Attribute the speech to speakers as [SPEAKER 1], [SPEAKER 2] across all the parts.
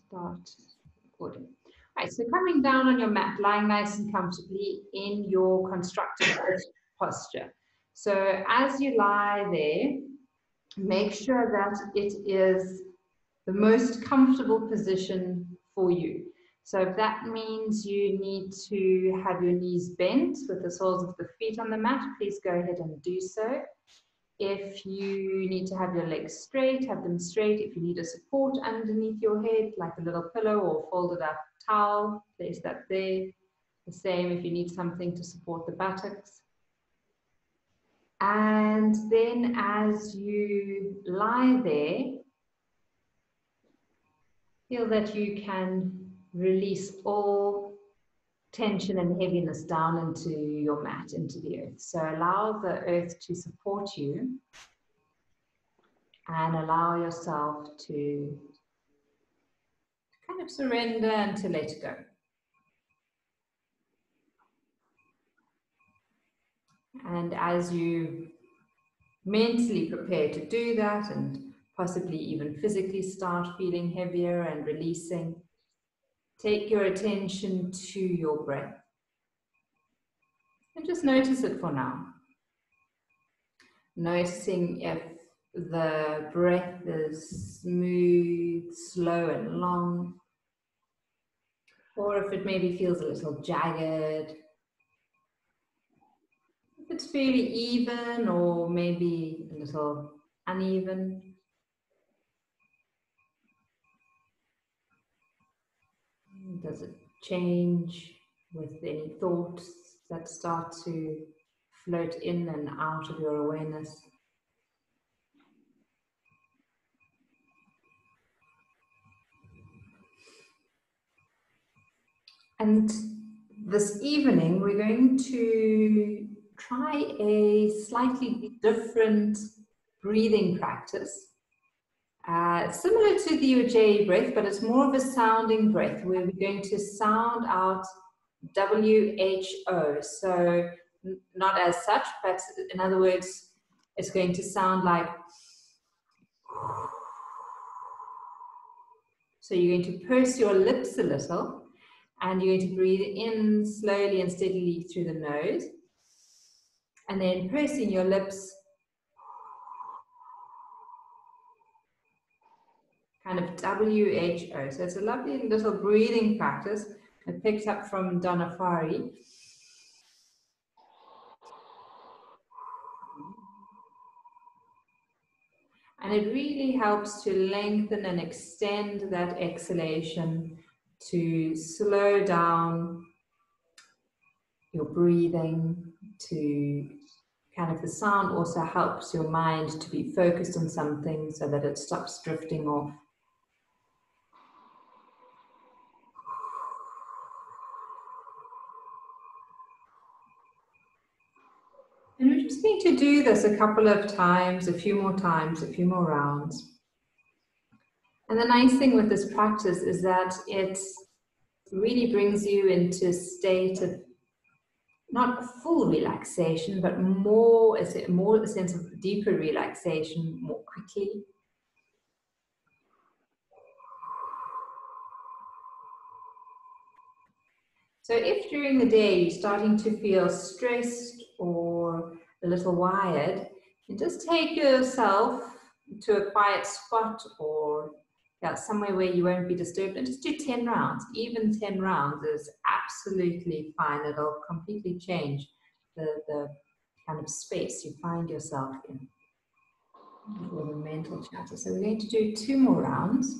[SPEAKER 1] Start recording. Right, so coming down on your mat, lying nice and comfortably in your constructive posture. So as you lie there, make sure that it is the most comfortable position for you. So if that means you need to have your knees bent with the soles of the feet on the mat, please go ahead and do so. If you need to have your legs straight, have them straight. If you need a support underneath your head, like a little pillow or folded up towel, place that there. The same if you need something to support the buttocks. And then as you lie there, feel that you can release all tension and heaviness down into your mat, into the earth. So allow the earth to support you and allow yourself to kind of surrender and to let go. And as you mentally prepare to do that and possibly even physically start feeling heavier and releasing, take your attention to your breath. And just notice it for now. Noticing if the breath is smooth, slow and long, or if it maybe feels a little jagged. If it's fairly even or maybe a little uneven. Does it change with any thoughts that start to float in and out of your awareness? And this evening, we're going to try a slightly different breathing practice. Similar to the Ujjayi breath, but it's more of a sounding breath where we're going to sound out WHO. So not as such, but in other words, it's going to sound like. So you're going to purse your lips a little and you're going to breathe in slowly and steadily through the nose. And then pursing your lips, kind of WHO. So it's a lovely little breathing practice. I picked up from Dhanafari. And it really helps to lengthen and extend that exhalation, to slow down your breathing, to kind of the sound also helps your mind to be focused on something so that it stops drifting off. And we're just going to do this a couple of times, a few more rounds. And the nice thing with this practice is that it really brings you into a state of not full relaxation, but more a sense of deeper relaxation more quickly. So if during the day you're starting to feel stressed or a little wired, you just take yourself to a quiet spot or somewhere where you won't be disturbed and just do 10 rounds. Even 10 rounds is absolutely fine. It'll completely change the kind of space you find yourself in for the mental chatter. So we're going to do 2 more rounds.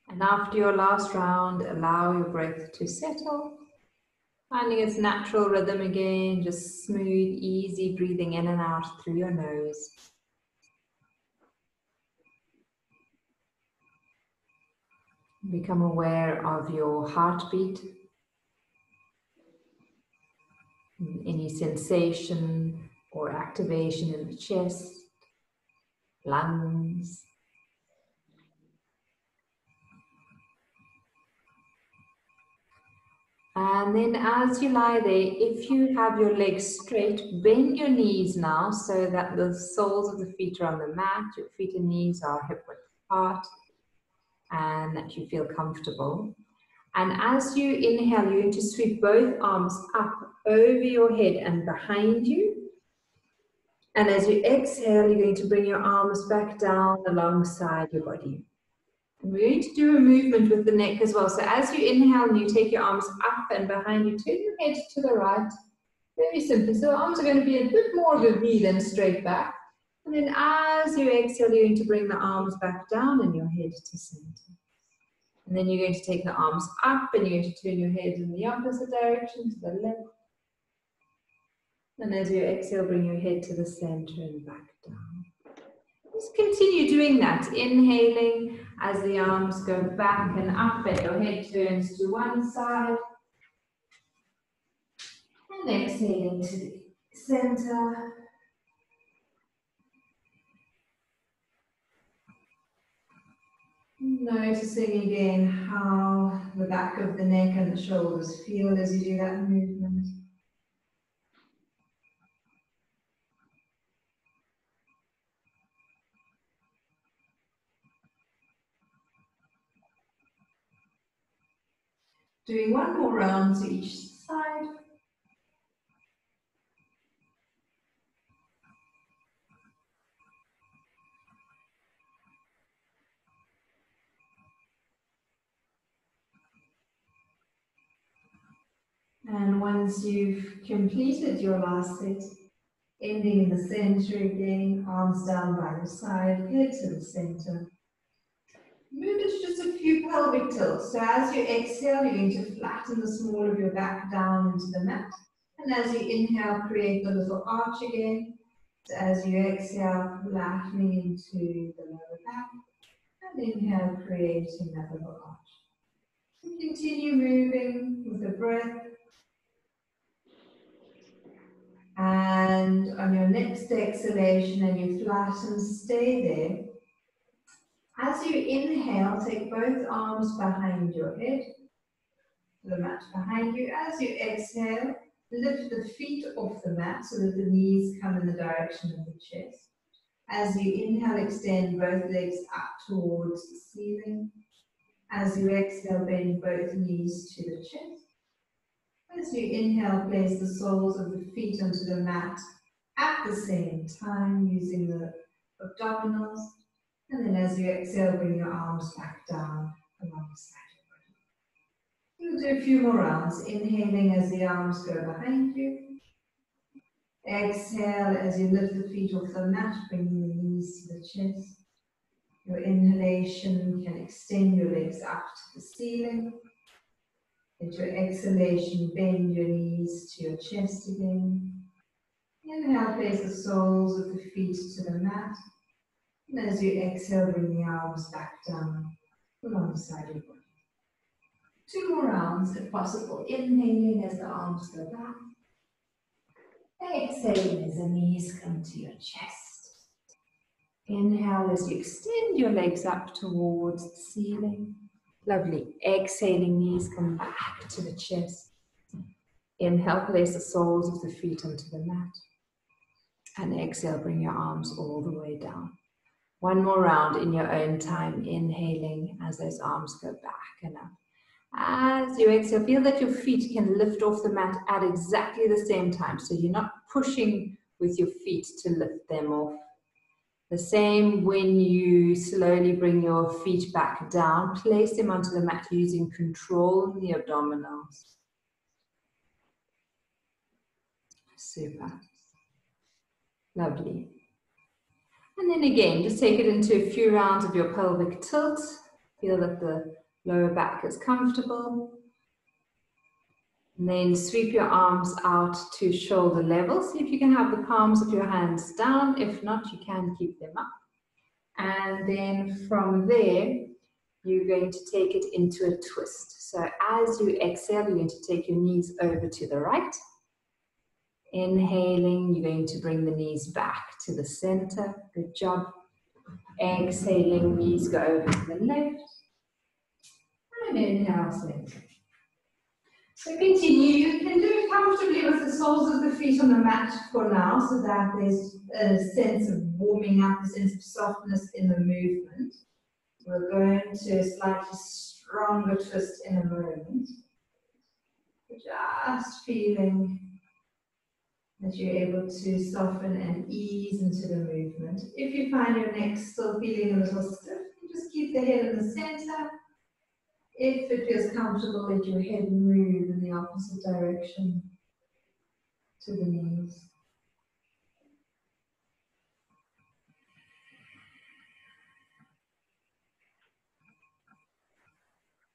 [SPEAKER 1] And after your last round, allow your breath to settle, finding its natural rhythm again, just smooth, easy breathing in and out through your nose. Become aware of your heartbeat, any sensation or activation in the chest, lungs. And then as you lie there, if you have your legs straight, bend your knees now so that the soles of the feet are on the mat, your feet and knees are hip width apart, and that you feel comfortable. And as you inhale, you're going to sweep both arms up over your head and behind you. And as you exhale, you're going to bring your arms back down alongside your body. And we're going to do a movement with the neck as well. So as you inhale and you take your arms up and behind you, turn your head to the right. Very simply. So the arms are going to be a bit more of a V than straight back. And then as you exhale, you're going to bring the arms back down and your head to center. And then you're going to take the arms up and you're going to turn your head in the opposite direction to the left. And as you exhale, bring your head to the center and back down. Just continue doing that, inhaling as the arms go back and up and your head turns to one side. And exhaling to the center. Noticing again how the back of the neck and the shoulders feel as you do that movement. Doing one more round to each side. And once you've completed your last set, ending in the center again, arms down by your side, head to the center. Move it just a few pelvic tilts. So as you exhale, you're going to flatten the small of your back down into the mat. And as you inhale, create the little arch again. So as you exhale, flattening into the lower back. And inhale, creating that little arch. And continue moving with the breath. And on your next exhalation, and you flatten, stay there. As you inhale, take both arms behind your head, the mat behind you. As you exhale, lift the feet off the mat so that the knees come in the direction of the chest. As you inhale, extend both legs up towards the ceiling. As you exhale, bend both knees to the chest. As you inhale, place the soles of the feet onto the mat at the same time using the abdominals. And then as you exhale, bring your arms back down alongside your body. We'll do a few more rounds. Inhaling as the arms go behind you. Exhale as you lift the feet off the mat, bringing the knees to the chest. Your inhalation can extend your legs up to the ceiling. At your exhalation, bend your knees to your chest again. Inhale, place the soles of the feet to the mat. And as you exhale, bring the arms back down alongside your body. 2 more rounds if possible. Inhaling as the arms go back. Exhaling as the knees come to your chest. Inhale as you extend your legs up towards the ceiling. Lovely. Exhaling, knees come back to the chest. Inhale, place the soles of the feet onto the mat. And exhale, bring your arms all the way down. 1 more round in your own time, inhaling as those arms go back and up. As you exhale, feel that your feet can lift off the mat at exactly the same time. So you're not pushing with your feet to lift them off. The same when you slowly bring your feet back down, place them onto the mat using control in the abdominals. Super. Lovely. And then again, just take it into a few rounds of your pelvic tilt. Feel that the lower back is comfortable. And then sweep your arms out to shoulder level. See if you can have the palms of your hands down. If not, you can keep them up. And then from there, you're going to take it into a twist. So as you exhale, you're going to take your knees over to the right. Inhaling, you're going to bring the knees back to the center. Good job. Exhaling, knees go over to the left. And inhale, center. So continue. You can do it comfortably with the soles of the feet on the mat for now, so that there's a sense of warming up, a sense of softness in the movement. We'll go into a slightly stronger twist in a moment. Just feeling that you're able to soften and ease into the movement. If you find your neck still feeling a little stiff, just keep the head in the center. If it feels comfortable, let your head move in the opposite direction to the knees.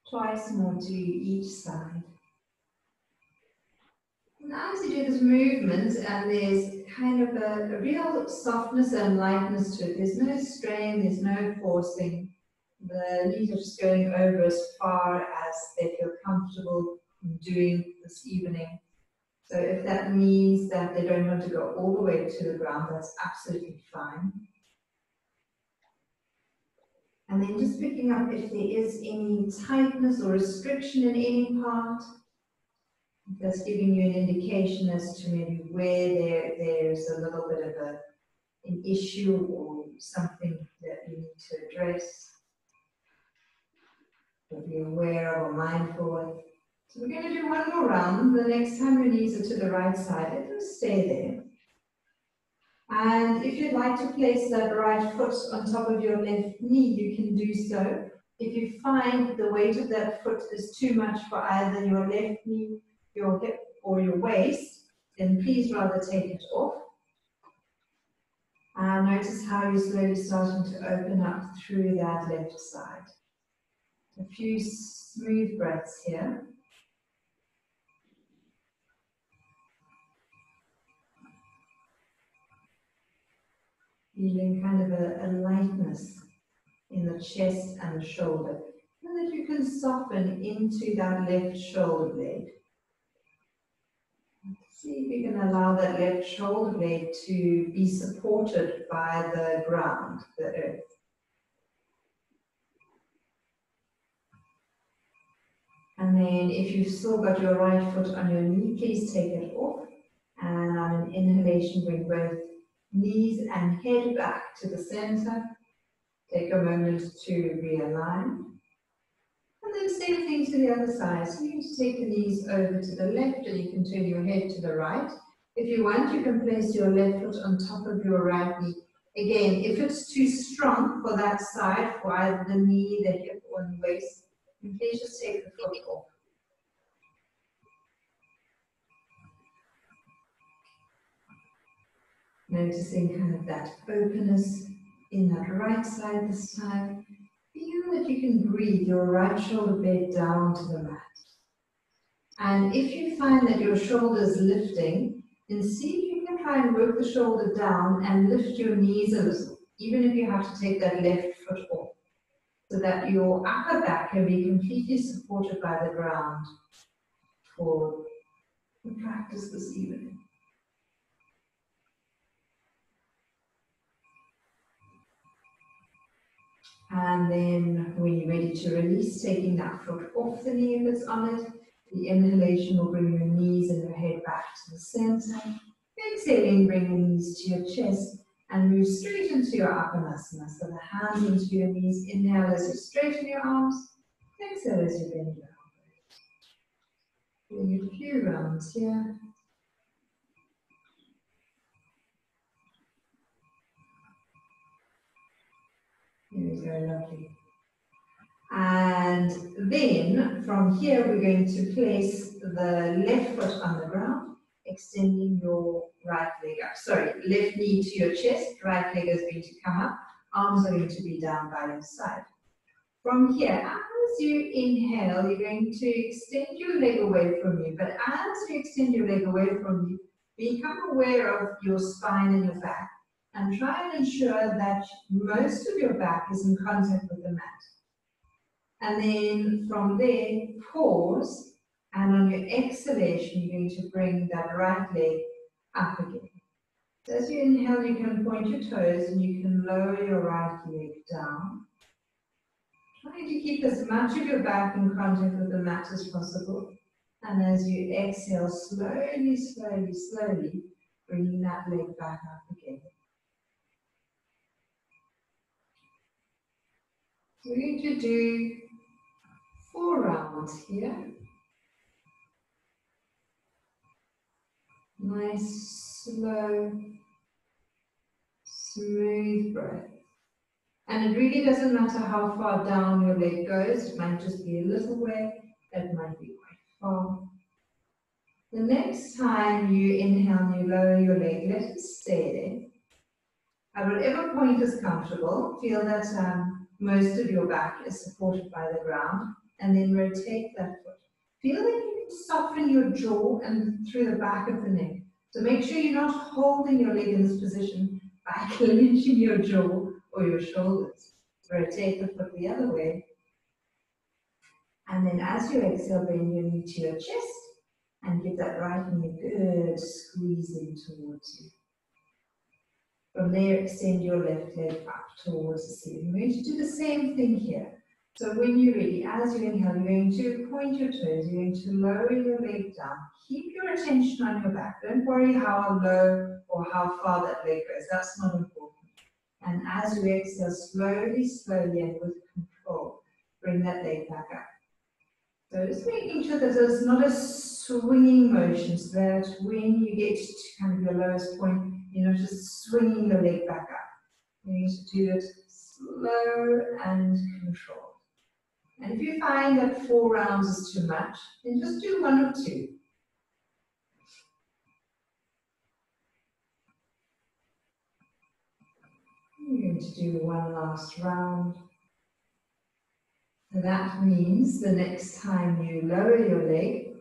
[SPEAKER 1] Twice more to each side. Now as you do this movement, and there's kind of a real softness and lightness to it. There's no strain, there's no forcing. The knees are just going over as far as they feel comfortable doing this evening. So if that means that they don't want to go all the way to the ground, that's absolutely fine. And then just picking up if there is any tightness or restriction in any part. That's giving you an indication as to maybe where there's a little bit of an issue or something that you need to address, or be aware of or mindful of. So we're going to do one more round. The next time your knees are to the right side, let them stay there. And if you'd like to place that right foot on top of your left knee, you can do so. If you find the weight of that foot is too much for either your left knee, your hip, or your waist, then please rather take it off. And notice how you're slowly starting to open up through that left side. A few smooth breaths here. Feeling kind of a lightness in the chest and the shoulder. And that you can soften into that left shoulder blade. See if you can allow that left shoulder blade to be supported by the ground, the earth. And then if you've still got your right foot on your knee, please take it off. And on an inhalation, bring both knees and head back to the center. Take a moment to realign. And then same thing to the other side. So you just take the knees over to the left and you can turn your head to the right. If you want, you can place your left foot on top of your right knee. Again, if it's too strong for that side, for either the knee, the hip, or the waist, please just take the foot off. Noticing kind of that openness in that right side this time. Feel that you can breathe your right shoulder blade down to the mat. And if you find that your shoulder is lifting, then see if you can try and work the shoulder down and lift your knees a little, even if you have to take that left foot off, so that your upper back can be completely supported by the ground for the practice this evening. And then when you're ready to release, taking that foot off the knee if it's on it. The inhalation will bring your knees and your head back to the center. Exhaling, bring your knees to your chest and move straight into your Apanasana. So the hands into your knees. Inhale as you straighten your arms. Exhale as you bend your elbows. Doing a few rounds here. Here we go, lovely. And then from here we're going to place the left foot on the ground, extending your right leg up. Sorry, left knee to your chest, right leg is going to come up, arms are going to be down by your side. From here, as you inhale, you're going to extend your leg away from you, but as you extend your leg away from you, become aware of your spine and your back, and try and ensure that most of your back is in contact with the mat. And then from there, pause, and on your exhalation, you're going to bring that right leg up again. So as you inhale, you can point your toes and you can lower your right leg down. Trying to keep as much of your back in contact with the mat as possible. And as you exhale, slowly, slowly, slowly, bringing that leg back up again. So we're going to do 4 rounds here. Nice, slow, smooth breath. And it really doesn't matter how far down your leg goes. It might just be a little way. It might be quite far. The next time you inhale and you lower your leg, let it stay there. At whatever point is comfortable, feel that most of your back is supported by the ground, and then rotate that foot. Feel that you can soften your jaw and through the back of the neck. So make sure you're not holding your leg in this position by clenching your jaw or your shoulders. Rotate the foot the other way. And then as you exhale, bring your knee to your chest and give that right knee a good squeeze in towards you. From there, extend your left leg up towards the ceiling. We're going to do the same thing here. So when you're ready, as you inhale, you're going to point your toes, you're going to lower your leg down. Keep your attention on your back. Don't worry how low or how far that leg goes. That's not important. And as you exhale, slowly, slowly, and with control, bring that leg back up. So just making sure that there's not a swinging motion, so that when you get to kind of your lowest point, you're not just swinging the leg back up. You need to do it slow and controlled. And if you find that 4 rounds is too much, then just do 1 or 2. We're going to do 1 last round. So that means the next time you lower your leg,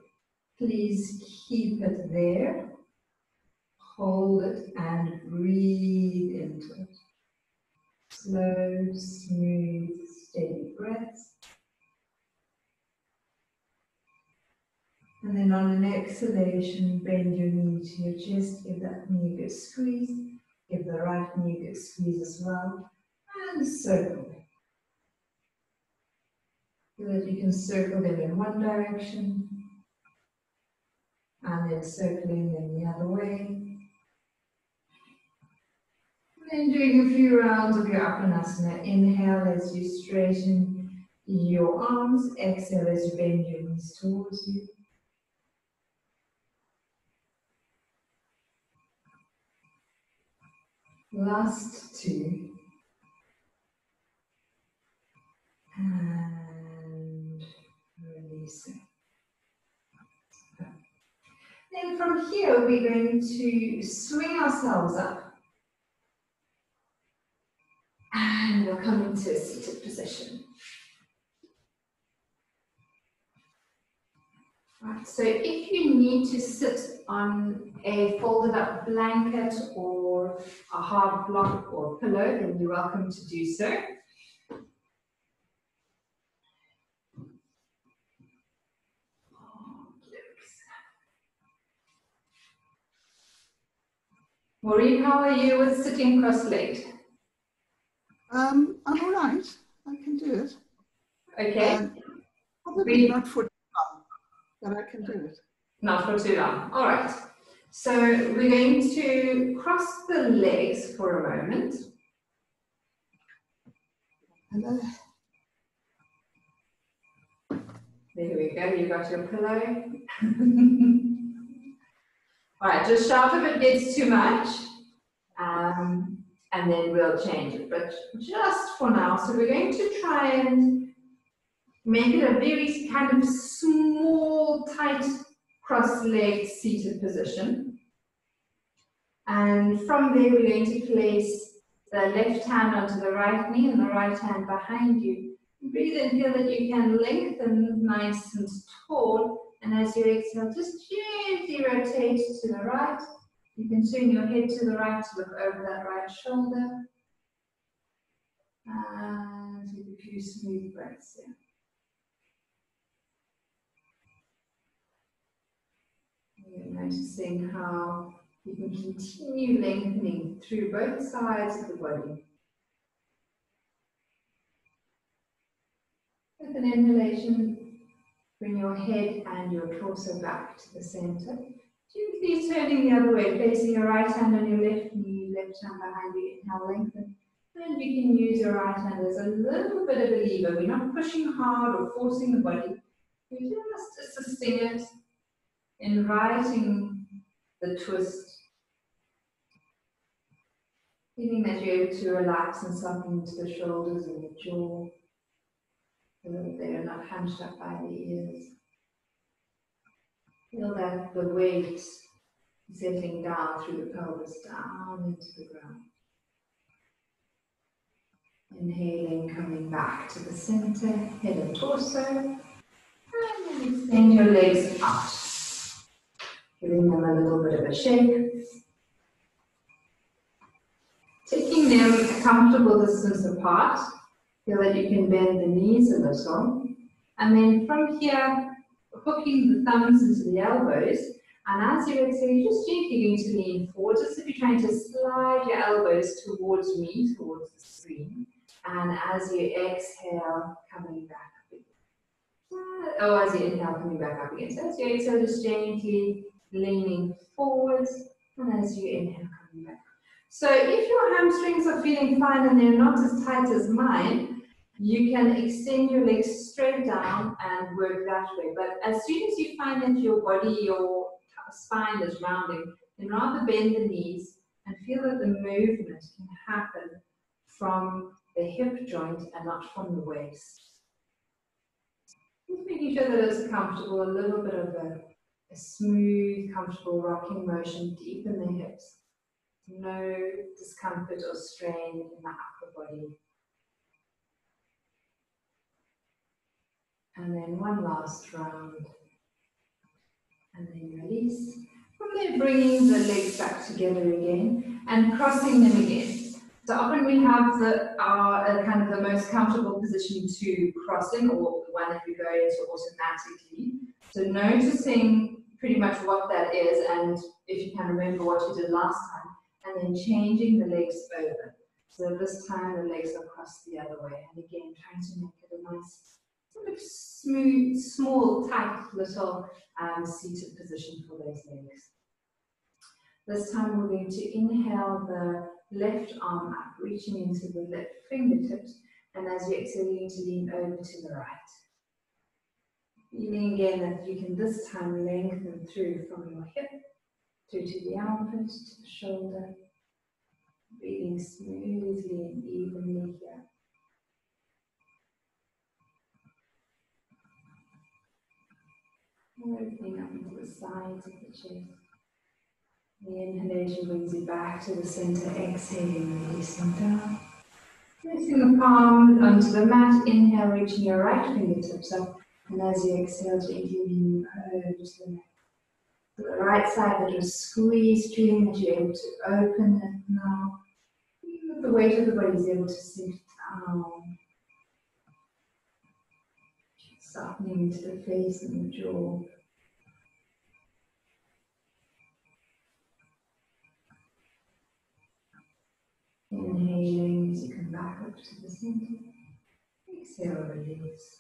[SPEAKER 1] please keep it there, hold it, and breathe into it. Slow, smooth, steady breaths. And then on an exhalation, bend your knee to your chest, give that knee a good squeeze, give the right knee a good squeeze as well, and circle. So that you can circle them in one direction, and then circling them the other way. And then doing a few rounds of your Apanasana. Inhale as you straighten your arms, exhale as you bend your knees towards you. Last 2. And release it. Then from here, we're going to swing ourselves up. And we'll come into a seated position. Right, so if you need to sit on a folded up blanket or a hard block or pillow, then you're welcome to do so. Maureen, how are you with sitting cross-legged?
[SPEAKER 2] I'm all right. I can do it.
[SPEAKER 1] Okay.
[SPEAKER 2] Probably not for too long, but I can do it.
[SPEAKER 1] Not for too long. All right. So we're going to cross the legs for a moment.
[SPEAKER 2] Hello.
[SPEAKER 1] There we go. You got your pillow. All right. Just shout if it gets too much. And then we'll change it, but just for now. So we're going to try and make it a very kind of small, tight, cross-legged seated position. And from there, we're going to place the left hand onto the right knee and the right hand behind you. Breathe and feel that you can lengthen nice and tall. And as you exhale, just gently rotate to the right. You can turn your head to the right to look over that right shoulder. And take a few smooth breaths here. You're noticing how you can continue lengthening through both sides of the body. With an inhalation, bring your head and your torso back to the center. Gently turning the other way, placing your right hand on your left knee, left hand behind you. Inhale, lengthen. And you can use your right hand as a little bit of a lever. We're not pushing hard or forcing the body. We're just assisting it, inviting the twist. Feeling that you're able to relax and soften into the shoulders and the jaw, so that they're not hunched up by the ears. Feel that the weight settling down through the pelvis, down into the ground. Inhaling, coming back to the center, head and torso. And then extend your legs out, giving them a little bit of a shake. Taking them a comfortable distance apart. Feel that you can bend the knees a little. And then from here, hooking the thumbs into the elbows. And as you exhale, you're just gently going to lean forward, just if you're trying to slide your elbows towards me, towards the screen. And as you exhale, coming back up again. Oh, as you inhale, coming back up again. So as you exhale, just gently leaning forwards. And as you inhale, coming back up. So if your hamstrings are feeling fine and they're not as tight as mine, you can extend your legs straight down and work that way. But as soon as you find that your body, your spine is rounding, then rather bend the knees and feel that the movement can happen from the hip joint and not from the waist. Just making sure that it's comfortable, a little bit of a smooth, comfortable rocking motion deep in the hips. No discomfort or strain in the upper body. And then one last round. And then release. From there, bringing the legs back together again and crossing them again. So often we have kind of the most comfortable position to cross in, or the one that we go into automatically. So noticing pretty much what that is, and if you can remember what you did last time, and then changing the legs over. So this time the legs are crossed the other way. And again, trying to make it a nice, sort of smooth, small, tight little seated position for those legs. This time we're going to inhale the left arm up, reaching into the left fingertips. And as you exhale, you're going to lean over to the right. Feeling again that you can this time lengthen through from your hip through to the armpit, to the shoulder, breathing smoothly and evenly here. Opening up into the sides of the chest. The inhalation brings you back to the center, exhaling, releasing down. Placing the palm onto the mat, inhale, reaching your right fingertips up, and as you exhale, gently leaning over to the neck. To the right side, that was squeezed, feeling that you're able to open it now. Even the weight of the body is able to sink down. Softening into the face and the jaw. Inhaling as you come back up to the center. Exhale, release.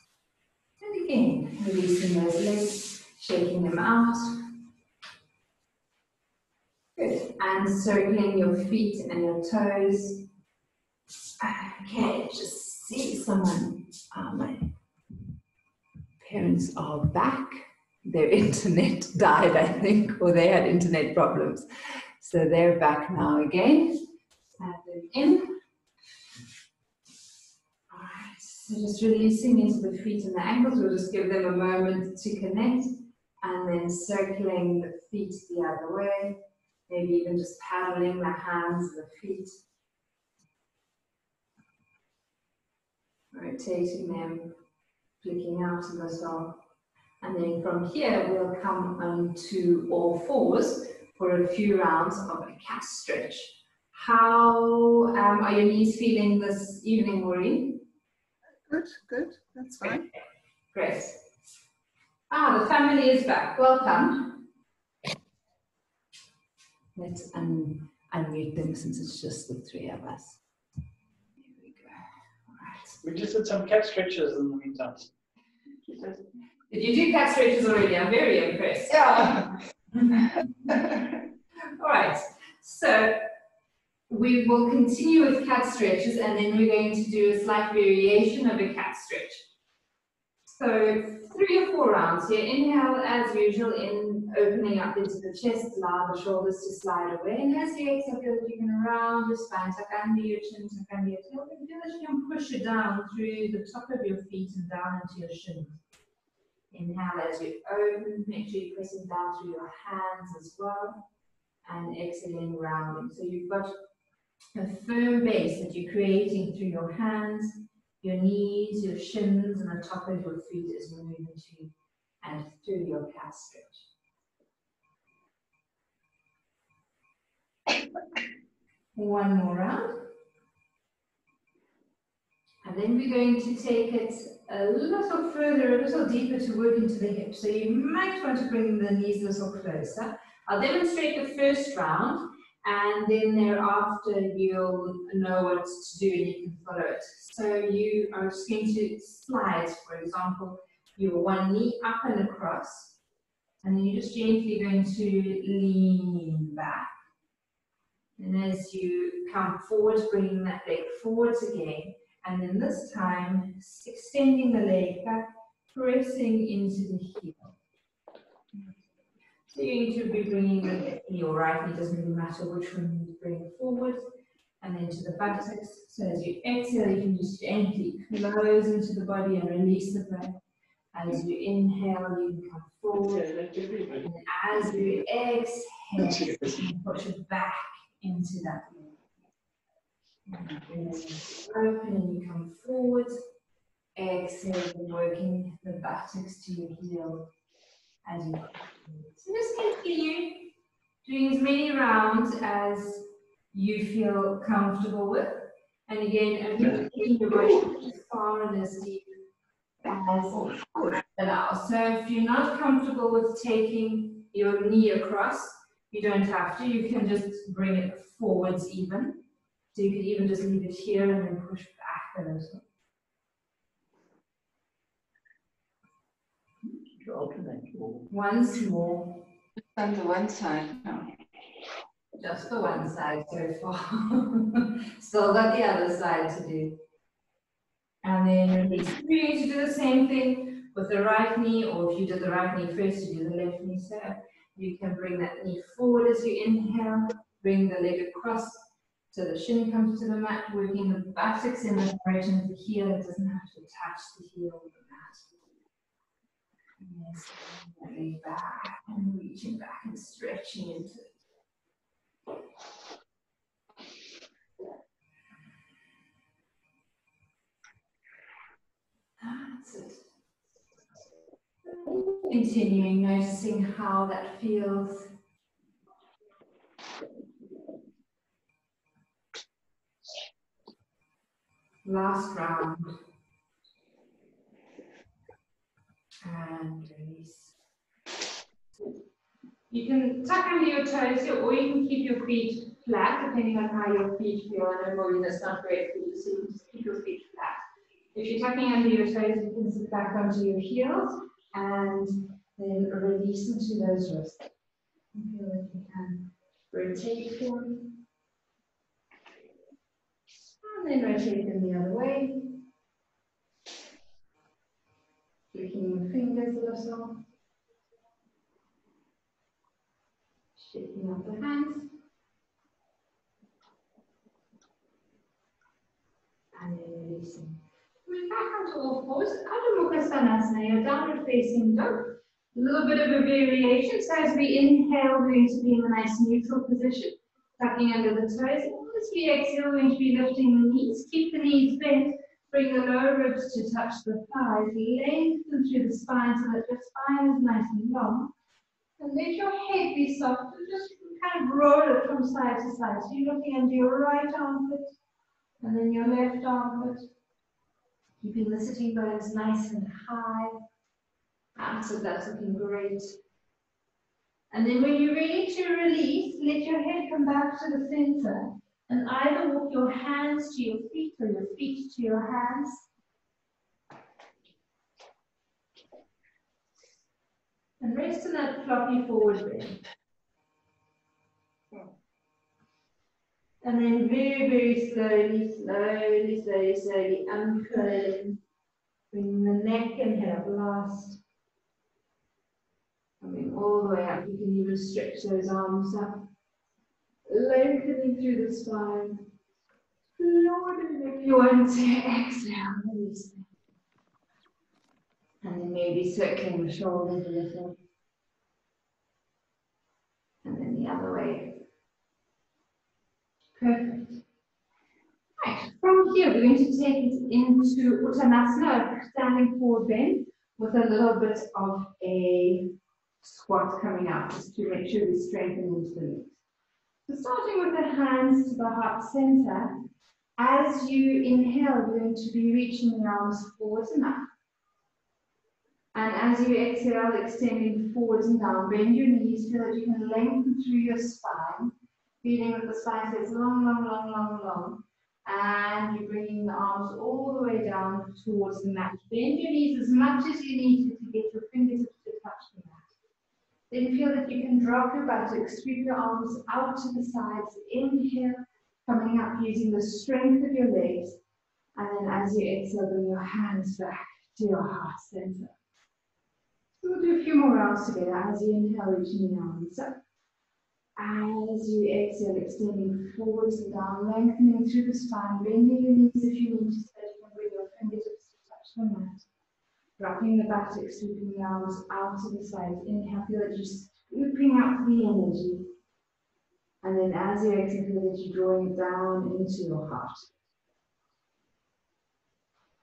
[SPEAKER 1] And again, releasing those legs, shaking them out. Good. And circling your feet and your toes. Okay, just see someone. My parents are back. Their internet died, I think, or they had internet problems. So they're back now again. Add them in. Alright, so just releasing into the feet and the ankles. We'll just give them a moment to connect. And then circling the feet the other way. Maybe even just paddling the hands and the feet. Rotating them, flicking out a little. And then from here, we'll come onto all fours for a few rounds of a cat stretch. How are your knees feeling this evening, Maureen?
[SPEAKER 2] Good, good. That's fine.
[SPEAKER 1] Great. The family is back. Welcome. Let's unmute them since it's just the three of us. Here we go. All right.
[SPEAKER 3] We just did some cat stretches in the meantime.
[SPEAKER 1] Did you do cat stretches already? I'm very impressed.
[SPEAKER 3] Yeah.
[SPEAKER 1] All right. So we will continue with cat stretches, and then we're going to do a slight variation of a cat stretch. So 3 or 4 rounds here. Inhale as usual, in opening up into the chest, allow the shoulders to slide away. And as you exhale, feel that you can round your spine, tuck under your chin, tuck under your tail, and feel that you can push it down through the top of your feet and down into your shins. Inhale as you open, make sure you're pressing down through your hands as well. And exhaling, rounding. So you've got a firm base that you're creating through your hands, your knees, your shins, and the top of your feet as you move into and through your cat stretch. One more round. And then we're going to take it a little further, a little deeper to work into the hips. So you might want to bring the knees a little closer. I'll demonstrate the first round, and then thereafter you'll know what to do and you can follow it. So you are just going to slide, for example, your one knee up and across, and then you're just gently going to lean back. And as you come forward, bringing that leg forwards again, and then this time extending the leg back, pressing into the heel. So you're going to be bringing the left knee or right knee, doesn't really matter which one you bring forward, and then to the buttocks. So as you exhale, you can just gently close into the body and release the breath. As you inhale, you can come forward, and as you exhale, you can push it back into that leg. And open and you come forward, exhale, working the buttocks to your heel. As you so just continue doing as many rounds as you feel comfortable with. And again, only taking your body as far and as deep as allows. So if you're not comfortable with taking your knee across, you don't have to. You can just bring it forwards even. So you could even just leave it here and then push back a little. Once more.
[SPEAKER 4] Just on the one side, no.
[SPEAKER 1] Just the one side so far. Still got the other side to do. And then release. We're going to do the same thing with the right knee, or if you did the right knee first, you do the left knee. So you can bring that knee forward as you inhale, bring the leg across so the shin comes to the mat, working the buttocks in the direction of the heel. It doesn't have to touch the heel of the mat. Yes, leg back and reaching back and stretching into it. That's it. Continuing, noticing how that feels. Last round. And release. You can tuck under your toes here, or you can keep your feet flat, depending on how your feet feel. I know Maureen, that's not great for you, so you can just keep your feet flat. If you're tucking under your toes, you can sit back onto your heels and then release into those wrists. You feel like you can rotate them. And then rotate them the other way. Flicking your fingers a little. Shaking up the hands. And then releasing. Coming back onto all fours, Adho Mukha Svanasana, your downward facing dog. A little bit of a variation. So as we inhale, we're going to be in a nice neutral position, tucking under the toes. And as we exhale, we're going to be lifting the knees. Keep the knees bent. Bring the lower ribs to touch the thighs. Lengthen through the spine so that your spine is nice and long. And let your head be soft. Just kind of roll it from side to side. So you're looking under your right armpit and then your left armpit. Keeping the sitting bones nice and high. So that's looking great. And then when you're ready to release, let your head come back to the center and either walk your hands to your feet or your feet to your hands. And rest in that floppy forward bend. And then very slowly uncurling. Bring the neck and head up last. Coming all the way up. You can even stretch those arms up. Lengthening through the spine. Lowering if you want to. Exhale, release. And then maybe circling the shoulders a little. And then the other way. Perfect. Right, from here we're going to take it into Uttanasana, standing forward bend, with a little bit of a squat coming out, just to make sure we strengthen into the legs. So starting with the hands to the heart center, as you inhale, you're going to be reaching the arms forwards and up. And as you exhale, extending forwards and down, bend your knees, feel that you can lengthen through your spine, feeling that the spine stays long. And you're bringing the arms all the way down towards the mat. Bend your knees as much as you need to get your fingertips to touch the mat. Then feel that you can drop your buttocks, sweep your arms out to the sides. Inhale, coming up using the strength of your legs. And then as you exhale, bring your hands back to your heart center. So we'll do a few more rounds together. As you inhale, reaching the arms up. As you exhale, extending forwards and down, lengthening through the spine, bending your knees if you need to, so that you can bring your fingertips to touch the mat. Dropping the buttocks, sweeping the arms out to the sides. Inhale, feel that you're scooping up the energy. And then as you exhale, feel that you're drawing it down into your heart.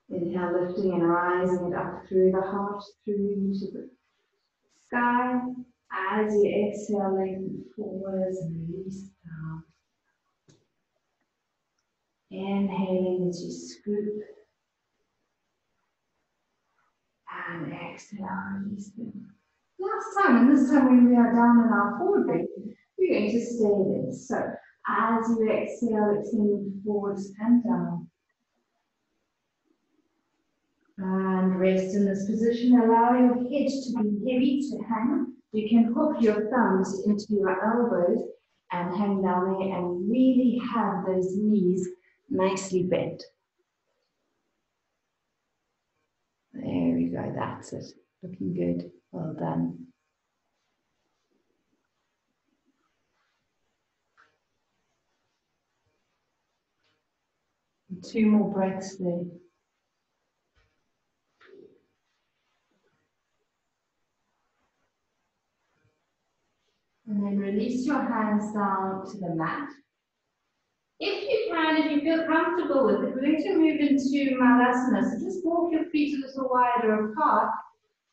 [SPEAKER 1] Inhale, lifting and rising it up through the heart, through to the sky. As you exhale, lengthen forwards and release down. Inhaling as you scoop. And exhale, release them. Last time, and this time when we are down in our forward bend, we're going to stay there. So, as you exhale, extending forwards and down. And rest in this position. Allow your head to be heavy to hang. You can hook your thumbs into your elbows and hang down there and really have those knees nicely bent. There we go, that's it. Looking good. Well done. And 2 more breaths there. And then release your hands down to the mat. If you can, if you feel comfortable with it, we're going to move into Malasana. So just walk your feet a little wider apart.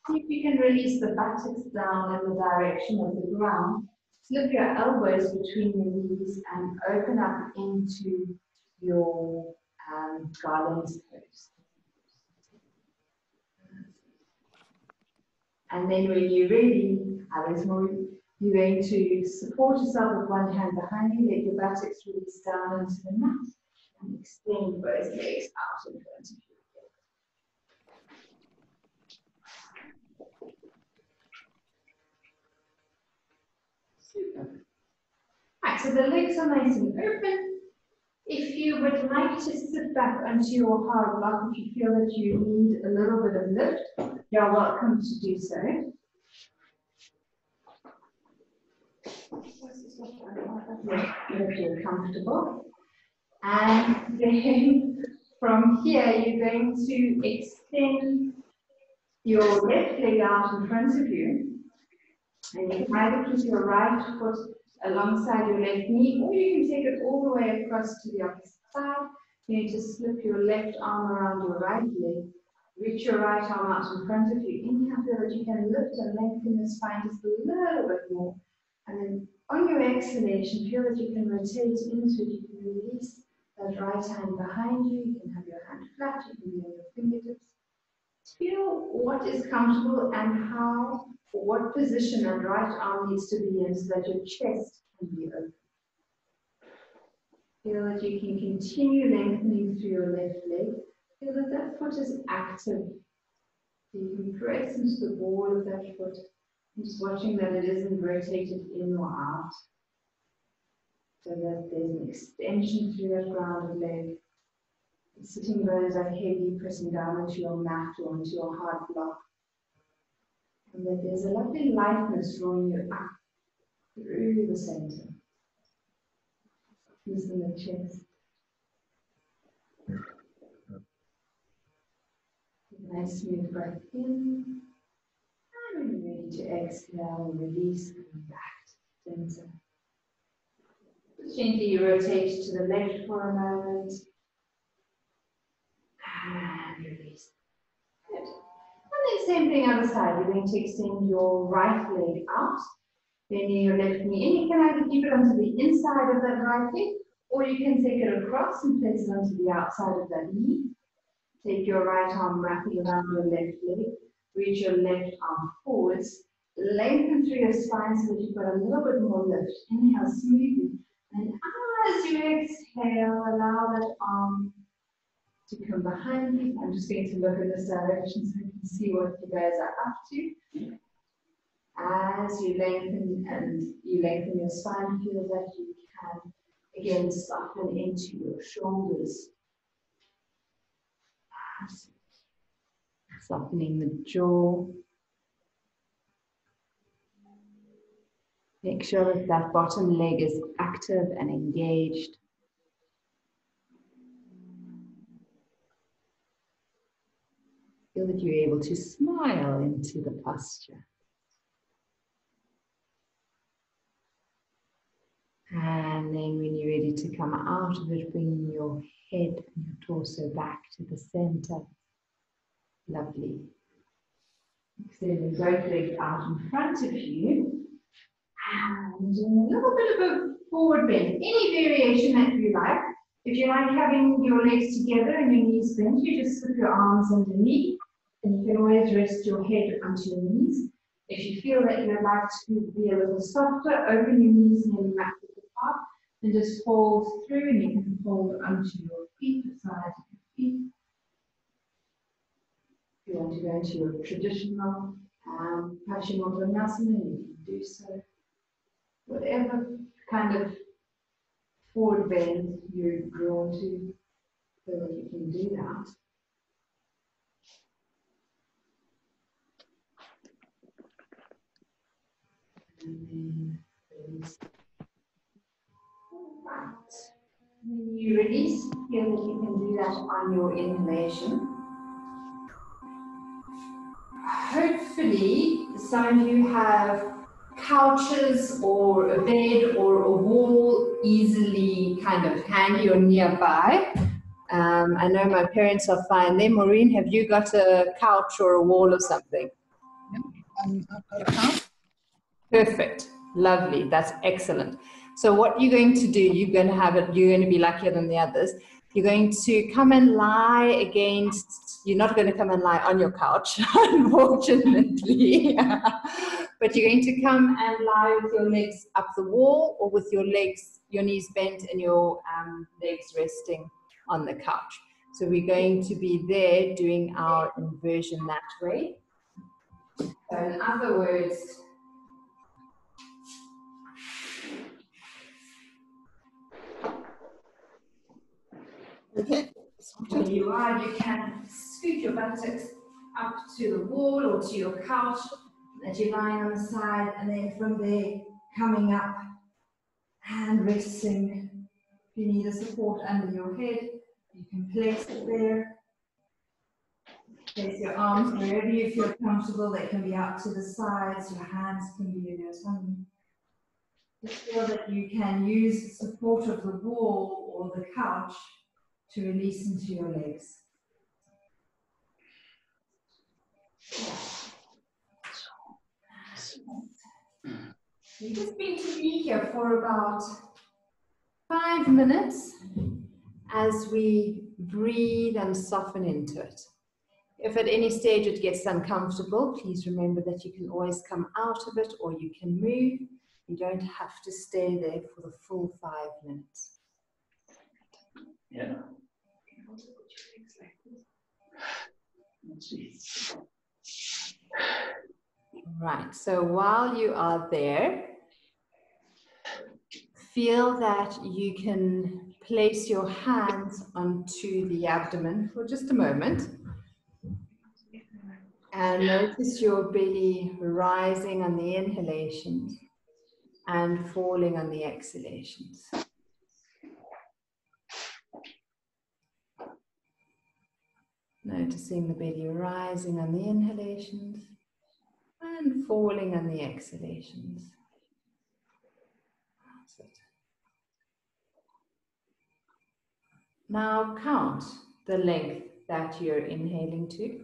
[SPEAKER 1] See if you can release the buttocks down in the direction of the ground. Slip your elbows between your knees and open up into your garland pose. And then when you're ready, you're going to support yourself with one hand behind you, let your buttocks release down into the mat, and extend both legs out in front of you. Super. Right, so the legs are nice and open. If you would like to sit back onto your hard block, if you feel that you need a little bit of lift, you're welcome to do so. If you're comfortable. And then from here, you're going to extend your left leg out in front of you. And you can either put your right foot alongside your left knee, or you can take it all the way across to the opposite side. You need to slip your left arm around your right leg. Reach your right arm out in front of you. Inhale, feel that you can lift and lengthen the spine just a little bit more. And then on your exhalation, feel that you can rotate into it. You can release that right hand behind you. You can have your hand flat. You can be on your fingertips. Feel what is comfortable and how what position that right arm needs to be in so that your chest can be open. Feel that you can continue lengthening through your left leg. Feel that that foot is active. So you can press into the ball of that foot, and just watching that it isn't rotated in or out. So that there's an extension through that grounded leg. The sitting bones are heavy, pressing down into your mat or into your hard block. And that there's a lovely lightness drawing you up through the center. Loosen the chest. Nice smooth breath in. And when you're ready to exhale, release, come back to the center. Just gently rotate to the left for a moment. And release. Good. And then same thing other side. You're going to extend your right leg out. Bending your left knee in. You can either keep it onto the inside of that right leg, or you can take it across and place it onto the outside of that knee. Take your right arm, wrap it around your left leg. Reach your left arm forwards. Lengthen through your spine so that you've got a little bit more lift. Inhale smoothly. And as you exhale, allow that arm to come behind you. I'm just going to look in this direction so you can see what you guys are up to. As you lengthen your spine, feel that you can again soften into your shoulders. Softening the jaw. Make sure that that bottom leg is active and engaged. Feel that you're able to smile into the posture. And then when you're ready to come out of it, bring your head and your torso back to the center. Lovely. Extending both legs out in front of you. And doing a little bit of a forward bend. Any variation that you like. If you like having your legs together and your knees bent, you just slip your arms underneath. And you can always rest your head onto your knees. If you feel that you'd like to be a little softer, open your knees nearly back to the top and just fold through, and you can fold onto your feet, the sides of your feet. If you want to go into your traditional Paschimottanasana, you can do so. Whatever kind of forward bend you're drawn to, so that you can do that. And then release. Right. When you release, feel that you can do that on your inhalation. Hopefully, some of you have couches or a bed or a wall easily kind of handy or nearby. I know my parents are fine there. Maureen, have you got a couch or a wall or something?
[SPEAKER 2] I've got a couch.
[SPEAKER 1] Perfect. Lovely. That's excellent. So what you're going to do, you're going to be luckier than the others. You're going to come and lie against, you're not going to come and lie on your couch, unfortunately. But you're going to come and lie with your legs up the wall, or with your knees bent and your legs resting on the couch. So we're going to be there doing our inversion that way. So in other words,
[SPEAKER 2] Okay.
[SPEAKER 1] when you are, you can scoot your buttocks up to the wall or to your couch that you're lying on the side, and then from there coming up and resting. If you need a support under your head, you can place it there. Place your arms wherever you feel comfortable. They can be out to the sides, your hands can be in your tummy. Just feel that you can use the support of the wall or the couch to release into your legs. You've just been to be here for about 5 minutes as we breathe and soften into it. If at any stage it gets uncomfortable, please remember that you can always come out of it or you can move. You don't have to stay there for the full 5 minutes.
[SPEAKER 3] Yeah. Let's see.
[SPEAKER 1] Right, so while you are there, feel that you can place your hands onto the abdomen for just a moment. And notice your belly rising on the inhalations and falling on the exhalations. Noticing the belly rising on the inhalations and falling on the exhalations. That's it. Now count the length that you're inhaling to.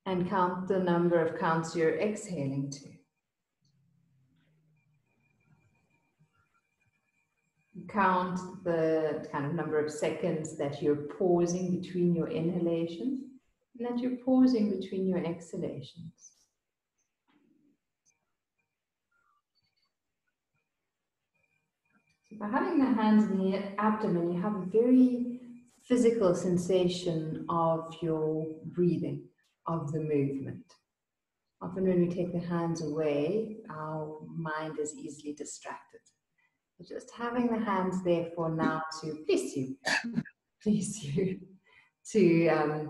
[SPEAKER 1] And count the number of counts you're exhaling to. Count the kind of number of seconds that you're pausing between your inhalations and that you're pausing between your exhalations. So by having the hands in the abdomen, you have a very physical sensation of your breathing, of the movement. Often when we take the hands away, our mind is easily distracted. So just having the hands there for now to please you, to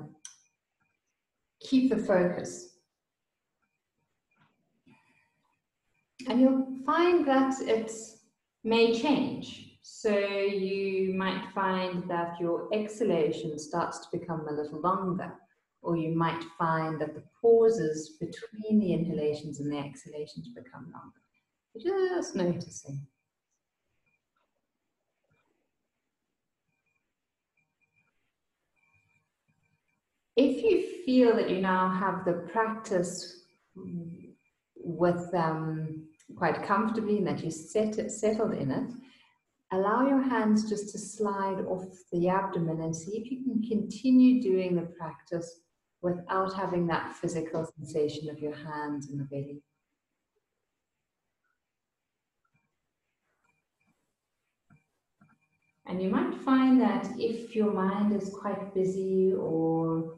[SPEAKER 1] keep the focus. And you'll find that it may change. So you might find that your exhalation starts to become a little longer, or you might find that the pauses between the inhalations and the exhalations become longer. Just noticing. If you feel that you now have the practice with quite comfortably and that you settled in it, allow your hands just to slide off the abdomen and see if you can continue doing the practice without having that physical sensation of your hands in the belly. And you might find that if your mind is quite busy or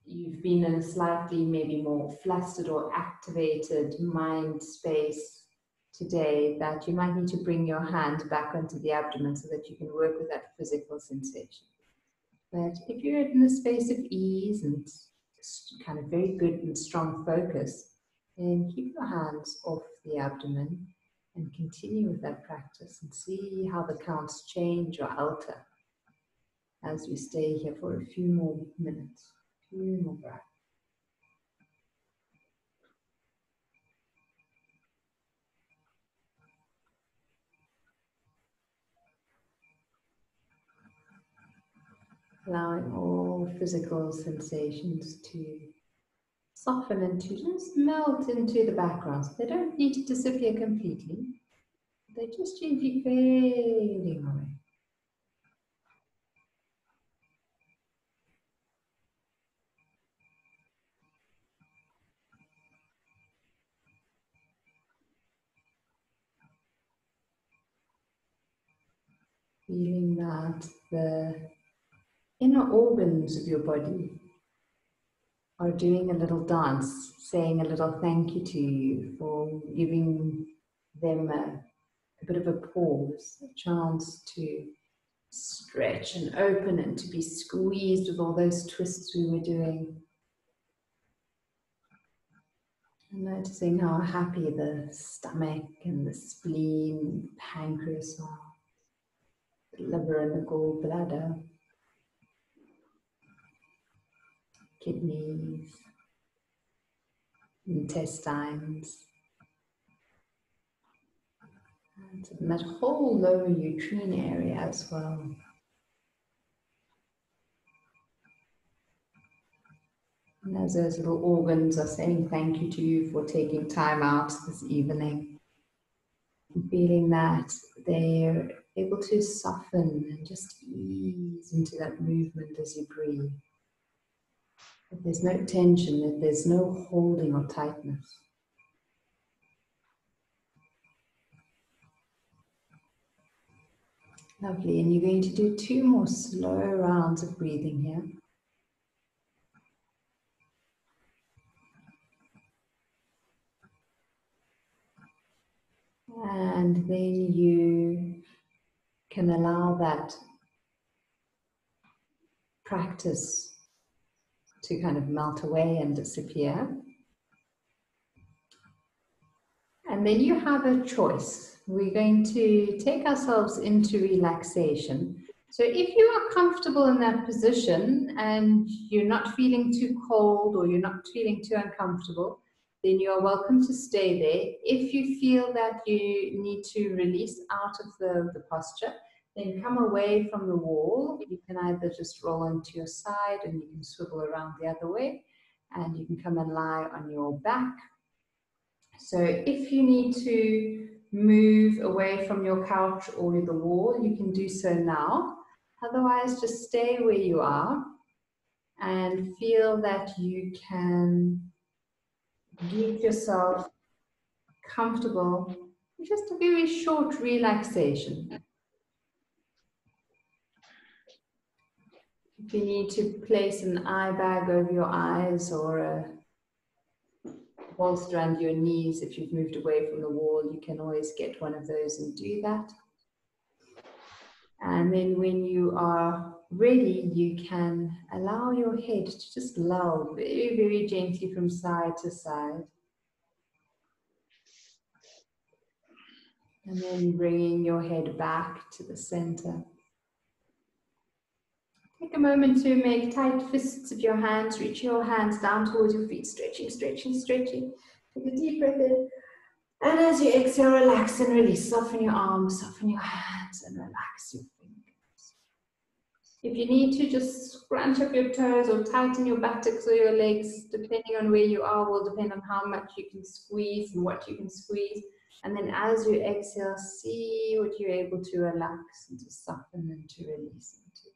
[SPEAKER 1] you've been in a slightly maybe more flustered or activated mind space today, that you might need to bring your hand back onto the abdomen so that you can work with that physical sensation. But if you're in a space of ease and kind of very good and strong focus, then keep your hands off the abdomen and continue with that practice and see how the counts change or alter as we stay here for a few more minutes, a few more breaths. Allowing all physical sensations to soften and to just melt into the background. So they don't need to disappear completely. They're just gently fading away. Feeling that the inner organs of your body are doing a little dance, saying a little thank you to you for giving them a bit of a pause, a chance to stretch and open and to be squeezed with all those twists we were doing. And noticing how happy the stomach and the spleen, pancreas are, the liver and the gallbladder, kidneys, intestines, and that whole lower uterine area as well. And as those little organs are saying thank you to you for taking time out this evening, and feeling that they're able to soften and just ease into that movement as you breathe. That there's no tension, that there's no holding or tightness. Lovely, and you're going to do 2 more slow rounds of breathing here. And then you can allow that practice to kind of melt away and disappear. And then you have a choice. We're going to take ourselves into relaxation. So if you are comfortable in that position and you're not feeling too cold or you're not feeling too uncomfortable, then you are welcome to stay there. If you feel that you need to release out of the posture, then come away from the wall. You can either just roll onto your side and you can swivel around the other way, and you can come and lie on your back. So if you need to move away from your couch or the wall, you can do so now. Otherwise, just stay where you are and feel that you can give yourself comfortable, just a very short relaxation. If you need to place an eye bag over your eyes or a bolster under your knees, if you've moved away from the wall, you can always get one of those and do that. And then when you are ready, you can allow your head to just loll very, very gently from side to side. And then bringing your head back to the center. Take a moment to make tight fists of your hands, reach your hands down towards your feet, stretching, stretching, stretching. Take a deep breath in. And as you exhale, relax and release. Soften your arms, soften your hands, and relax your fingers. If you need to, just scrunch up your toes or tighten your buttocks or your legs, depending on where you are, will depend on how much you can squeeze and what you can squeeze. And then as you exhale, see what you're able to relax and to soften and to release into.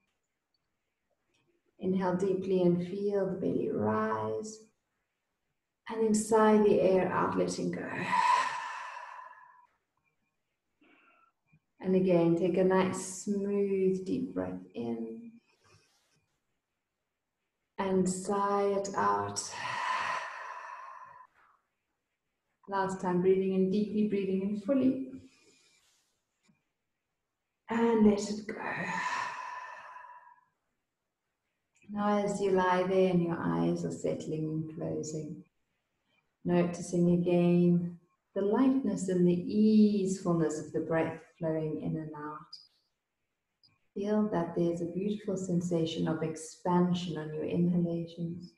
[SPEAKER 1] Inhale deeply and feel the belly rise. And then sigh the air out, letting go. And again, take a nice, smooth, deep breath in. And sigh it out. Last time, breathing in deeply, breathing in fully. And let it go. Now as you lie there and your eyes are settling and closing, noticing again the lightness and the easefulness of the breath flowing in and out. Feel that there's a beautiful sensation of expansion on your inhalations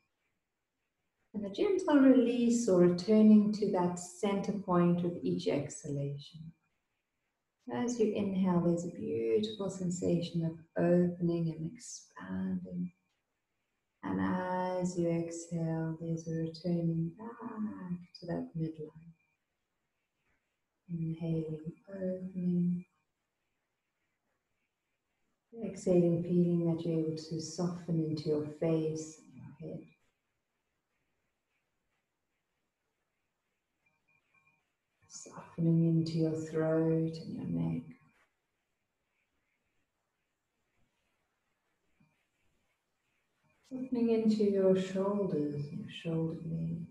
[SPEAKER 1] and a gentle release or returning to that center point with each exhalation. As you inhale, there's a beautiful sensation of opening and expanding. And as you exhale, there's a returning back to that midline. Inhaling, opening. Exhaling, feeling that you're able to soften into your face and your head. Softening into your throat and your neck. Softening into your shoulders, your shoulder blade.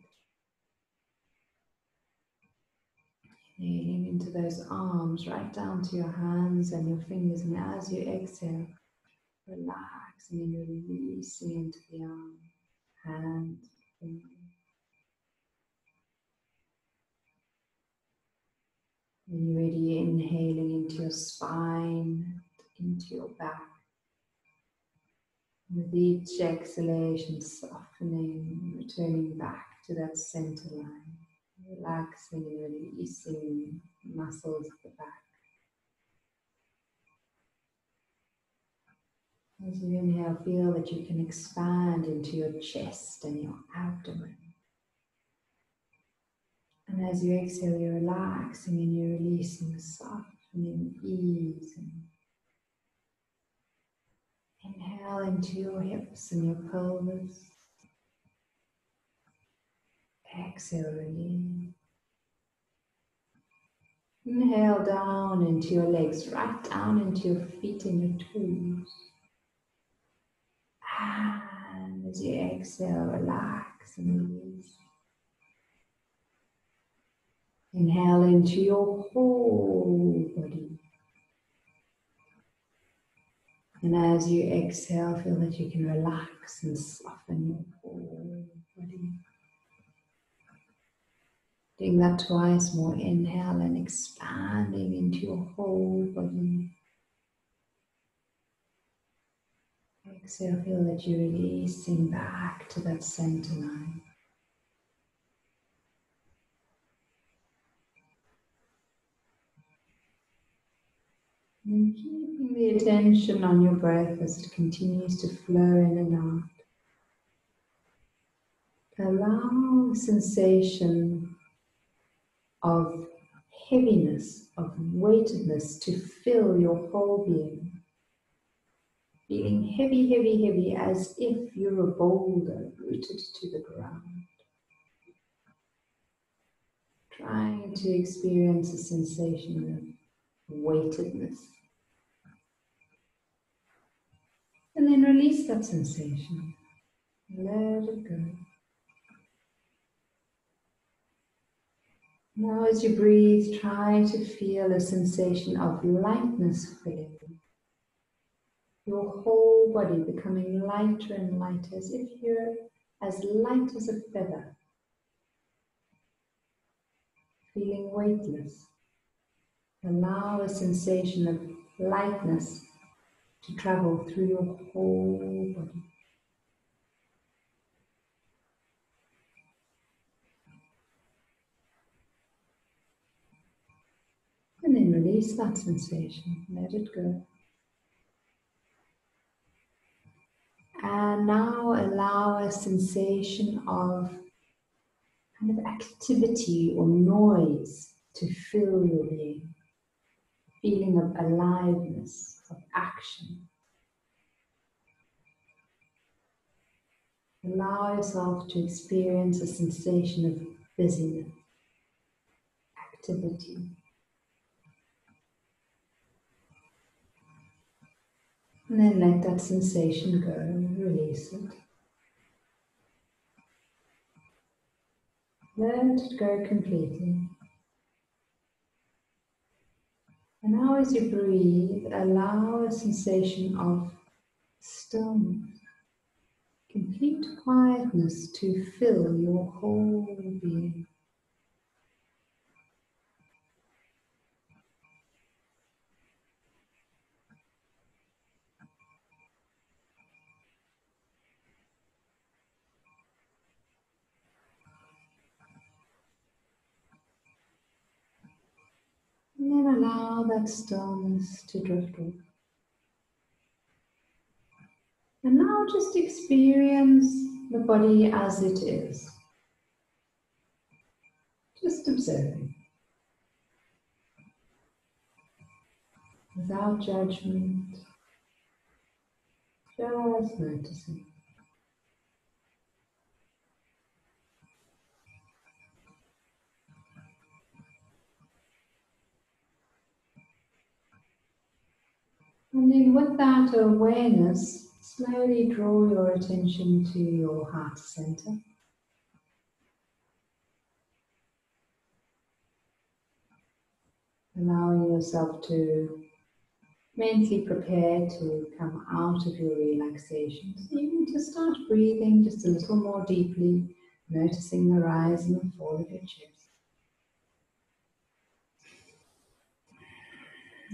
[SPEAKER 1] Inhaling into those arms, right down to your hands and your fingers. And as you exhale, relaxing and releasing into the arm, hand, fingers. When you're ready, inhaling into your spine, into your back. With each exhalation, softening, returning back to that center line. Relaxing and releasing muscles of the back. As you inhale, feel that you can expand into your chest and your abdomen. And as you exhale, you're relaxing and you're releasing, softening, easing. into your hips and your pelvis. Exhale, release. Inhale down into your legs, right down into your feet and your toes. And as you exhale, relax and release. Inhale into your whole body. And as you exhale, feel that you can relax and soften your whole body. Doing that twice more. Inhale and expanding into your whole body. Exhale, feel that you're releasing back to that center line. And keeping the attention on your breath as it continues to flow in and out. Allow the sensation of heaviness, of weightedness to fill your whole being. Feeling heavy, heavy, heavy, as if you're a boulder rooted to the ground. Trying to experience a sensation of weightedness. And then release that sensation. Let it go. Now as you breathe, try to feel a sensation of lightness filling. Your whole body becoming lighter and lighter, as if you're as light as a feather. Feeling weightless. Allow a sensation of lightness to travel through your whole body. And then release that sensation. Let it go. And now allow a sensation of kind of activity or noise to fill your being. Feeling of aliveness, of action. Allow yourself to experience a sensation of busyness, activity. And then let that sensation go and release it. Let it go completely. And now as you breathe, allow a sensation of stillness, complete quietness to fill your whole being. And then allow that stillness to drift off. And now just experience the body as it is. Just observing. Without judgment. Just noticing. And then with that awareness, slowly draw your attention to your heart center. Allowing yourself to mentally prepare to come out of your relaxation. So you need to start breathing just a little more deeply, noticing the rise and the fall of your chest.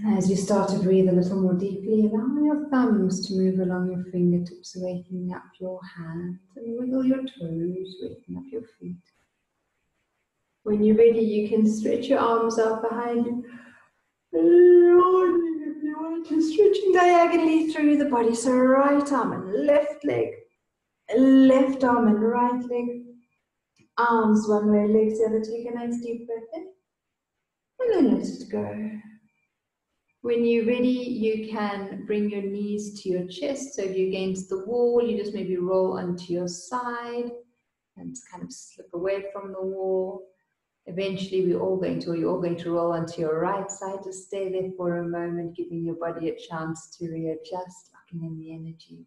[SPEAKER 1] As you start to breathe a little more deeply, allow your thumbs to move along your fingertips, waking up your hands, and wiggle your toes, waking up your feet. When you're ready, you can stretch your arms out behind you. If you want to, stretching diagonally through the body. So right arm and left leg, left arm and right leg. Arms one way, legs the other. Take a nice deep breath in. And then let it go. When you're ready, you can bring your knees to your chest. So if you're against the wall, you just maybe roll onto your side and kind of slip away from the wall. Eventually, you're all going to roll onto your right side. Just stay there for a moment, giving your body a chance to readjust, locking in the energy.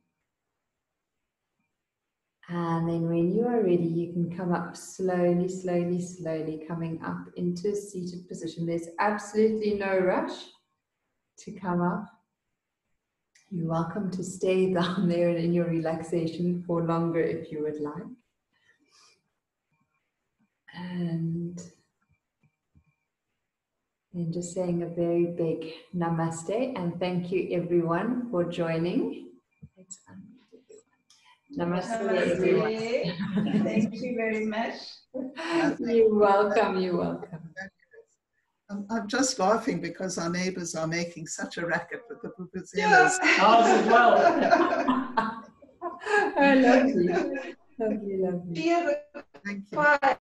[SPEAKER 1] And then when you are ready, you can come up slowly, slowly, slowly, coming up into a seated position. There's absolutely no rush to come up. You're welcome to stay down there in your relaxation for longer if you would like. And then just saying a very big namaste and thank you everyone for joining. Let's unmute everyone. Namaste, everyone.
[SPEAKER 4] Thank you very much.
[SPEAKER 1] You're welcome, you're welcome.
[SPEAKER 2] I'm just laughing because our neighbours are making such a racket with the vuvuzelas.
[SPEAKER 3] Ours as well.
[SPEAKER 1] Oh, lovely. Lovely, lovely.
[SPEAKER 4] Beautiful.
[SPEAKER 2] Thank you.